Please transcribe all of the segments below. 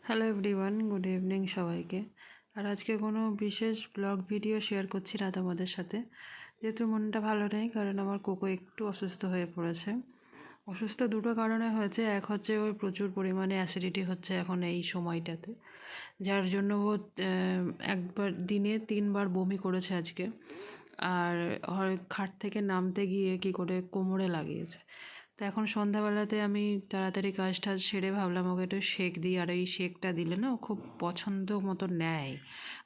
Hello everyone, good evening সবাইকে। আর আজকে কোনো বিশেষ ব্লগ ভিডিও শেয়ার করছি না তোমাদের সাথে, যেহেতু মনটা ভালো নেই, কারণ আমার কোকো একটু অসুস্থ হয়ে পড়েছে। অসুস্থ দুটো কারণে হয়েছে। এক হচ্ছে ওর প্রচুর পরিমাণে অ্যাসিডিটি হচ্ছে এখন এই সময়টাতে, যার জন্য ও একবার দিনে 3বার বমি করেছে আজকে। আর খাট থেকে নামতে গিয়ে কী করে কোমরে লাগিয়েছে। তো এখন সন্ধ্যাবেলাতে আমি তাড়াতাড়ি কাজ টাজ সেরে ভাবলাম ওকে একটু শেক দিই, আর এই শেকটা দিলে না ও খুব পছন্দ মতো নেয়,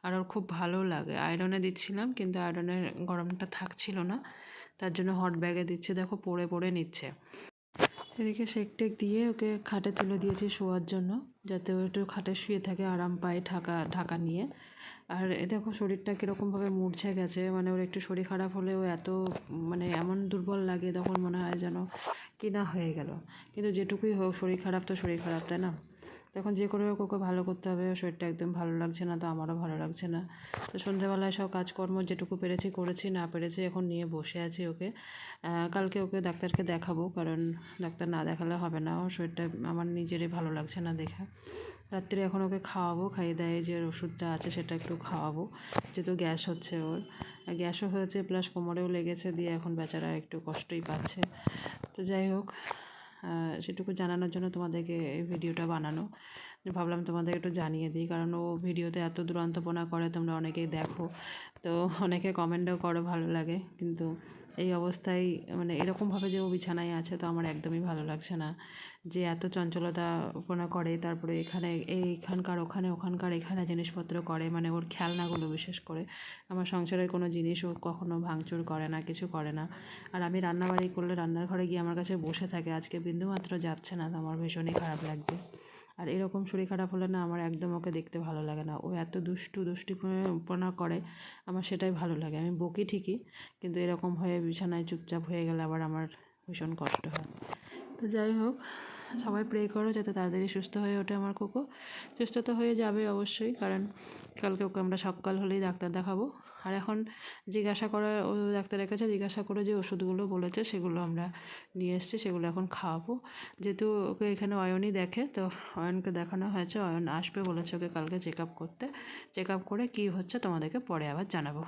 আর ওর খুব ভালো লাগে। আয়রনে দিচ্ছিলাম কিন্তু আয়রনের গরমটা থাকছিল না, তার জন্য হট ব্যাগে দিচ্ছে, দেখো পড়ে পড়ে নিচ্ছে। এদিকে শেক টেক দিয়ে ওকে খাটে তুলে দিয়েছি শোয়ার জন্য, যাতে ও একটু খাটে শুয়ে থাকে, আরাম পায় ঢাকা ঢাকা নিয়ে। আর এ দেখো শরীরটা কীরকমভাবে মূর্ছে গেছে, মানে ওর একটু শরীর খারাপ হলে ও এত মানে এমন দুর্বল লাগে, তখন মনে হয় যেন কি না হয়ে গেল। কিন্তু যেটুকুই হোক, শরীর খারাপ তো শরীর খারাপ, তাই না? তখন যে করে হোক ওকে ভালো করতে হবে। শরীরটা একদম ভালো লাগছে না, তো আমারও ভালো লাগছে না। তো সন্ধ্যাবেলায় সব কাজকর্ম যেটুকু পেরেছি করেছি, না পেরেছি এখন নিয়ে বসে আছি ওকে। কালকে ওকে ডাক্তারকে দেখাবো, কারণ ডাক্তার না দেখালে হবে না। ওর শরীরটা আমার নিজেরই ভালো লাগছে না দেখে। রাত্রে এখন ওকে খাওয়াবো, খাইয়ে দাইয়ে যে ওষুধটা আছে সেটা একটু খাওয়াবো, যেহেতু গ্যাস হচ্ছে ওর। গ্যাসও হয়েছে প্লাস কোমরেও লেগেছে, দিয়ে এখন বেচারা একটু কষ্টই পাচ্ছে। তো যাই হোক, সেটুকু জানানোর জন্য তোমাদেরকে এই ভিডিওটা বানানো, যে ভাবলাম তোমাদের একটু জানিয়ে দিই, কারণ ও ভিডিওতে এত দুরন্তপনা করে, তোমরা অনেকেই দেখো, তো অনেকে কমেন্টও করো, ভালো লাগে। কিন্তু এই অবস্থায় মানে এরকমভাবে যে ও বিছানায় আছে, তো আমার একদমই ভালো লাগছে না। যে এত চঞ্চলতাপনা করে, তারপরে এইখানকার ওখানে, ওখানকার এখানে জিনিসপত্র করে, মানে ওর খেলনাগুলো বিশেষ করে। আমার সংসারের কোনো জিনিস ও কখনো ভাঙচুর করে না, কিছু করে না। আর আমি রান্নাবাড়ি করলে রান্নার ঘরে গিয়ে আমার কাছে বসে থাকে, আজকে বিন্দুমাত্র যাচ্ছে না, তো আমার ভীষণই খারাপ লাগছে। আর এরকম শরীর খারাপ হলে না আমার একদম ওকে দেখতে ভালো লাগে না। ও এত দুষ্টুপনা করে, আমার সেটাই ভালো লাগে। আমি বকি ঠিকই, কিন্তু এরকম হয়ে বিছানায় চুপচাপ হয়ে গেলে আবার আমার ভীষণ কষ্ট হয়। তো যাই হোক, সবাই প্রে করো যাতে তাড়াতাড়ি সুস্থ হয়ে ওঠে আমার কোকো। সুস্থ তো হয়ে যাবে অবশ্যই, কারণ কালকে ওকে আমরা সকাল হলেই ডাক্তার দেখাবো। আর এখন জিজ্ঞাসা করে, ও ডাক্তারের কাছে জিজ্ঞাসা করে যে ওষুধগুলো বলেছে সেগুলো আমরা নিয়ে এসেছি, সেগুলো এখন খাওয়াবো। যেহেতু ওকে এখানে অয়নই দেখে, তো অয়নকে দেখানো হয়েছে, অয়ন আসবে বলেছে ওকে কালকে চেক আপ করতে। চেক আপ করে কী হচ্ছে তোমাদেরকে পরে আবার জানাবো।